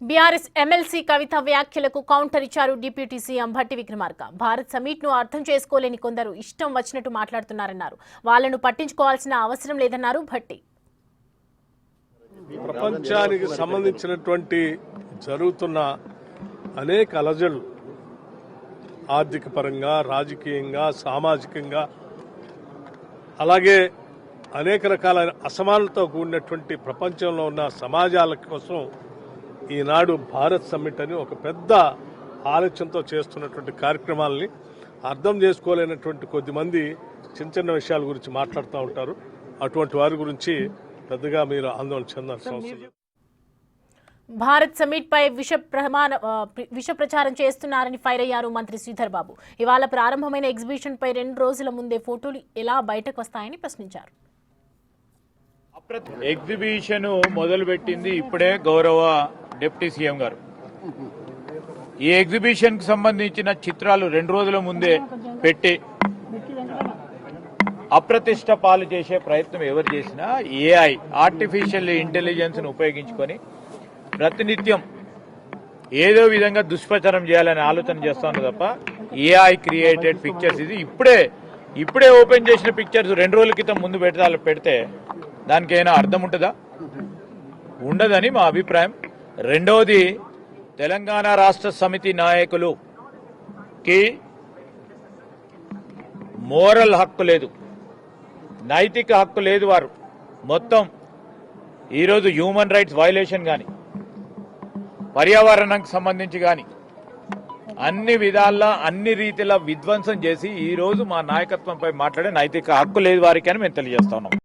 BRS MLC కవిత వ్యాఖ్యలకు counter ఇచ్చారు deputy CM Bhatti Vikramarka. Bharat summit ను అర్థం చేసుకోలేని కొందరు ఇష్టం వచ్చినట్టు మాట్లాడుతున్నారన్నారు. వాళ్లను పట్టించుకోవాల్సిన అవసరం లేదన్నారు భట్టి. ప్రపంచానికి సంబంధించినటువంటి జరుగుతున్న అనేక అలజడులు ఆర్థిక పరంగా, రాజకీయంగా, సామాజికంగా, అలాగే అనేక రకాల అసమానతతో కూడినటువంటి ప్రపంచంలో ఉన్న సమాజాల కోసం ఈనాడు భారత్ సమ్మిట్ అని ఒక పెద్ద ఆలోచనతో చేస్తున్నటువంటి కార్యక్రమాలని అర్థం చేసుకోలేనటువంటి కొద్దిమంది చిన్న చిన్న విషయాల గురించి మాట్లాడుతూ ఉంటారు. అటువంటి వారి గురించి పెద్దగా మీరు ఆందోళన చెందాల్సిన అవసరం లేదు. భారత్ సమ్మిట్ పై విష ప్రచారం చేస్తున్నారని ఫైర్ అయ్యారు మంత్రి శ్రీధర్ బాబు. ఇవాళ ప్రారంభమైన ఎగ్జిబిషన్ పై 2 రోజుల ముందే ఫోటోలు ఎలా బయటకు వస్తాయని ప్రశ్నించారు. ఎగ్జిబిషన్ మొదలుపెట్టింది ఇప్పుడే గౌరవ డిప్యూటీ సీఎం గారు. ఈ ఎగ్జిబిషన్ కి సంబంధించిన చిత్రాలు 2 రోజుల ముందే పెట్టి అప్రతిష్ట పాలు చేసే ప్రయత్నం ఎవరు చేసినా ఏఐ ఆర్టిఫిషియల్ ఇంటెలిజెన్స్ ను ఉపయోగించుకొని ప్రతినిత్యం ఏదో విధంగా దుష్ప్రచారం చేయాలనే ఆలోచన చేస్తాను తప్ప ఏఐ క్రియేటెడ్ పిక్చర్స్ ఇది ఇప్పుడే ఓపెన్ చేసిన పిక్చర్స్ 2 రోజుల క్రితం ముందు పెడితే దానికి ఏమైనా అర్థం ఉంటుందా? ఉండదని మా అభిప్రాయం. రెండవది, తెలంగాణ రాష్ట్ర సమితి నాయకులుకి మోరల్ హక్కు లేదు, నైతిక హక్కు లేదు. వారు మొత్తం ఈరోజు హ్యూమన్ రైట్స్ వైలేషన్ కానీ, పర్యావరణానికి సంబంధించి కానీ అన్ని విధాలా అన్ని రీతిలా విధ్వంసం చేసి ఈరోజు మా నాయకత్వంపై మాట్లాడే నైతిక హక్కు లేదు వారికి అని మేము తెలియజేస్తున్నాం.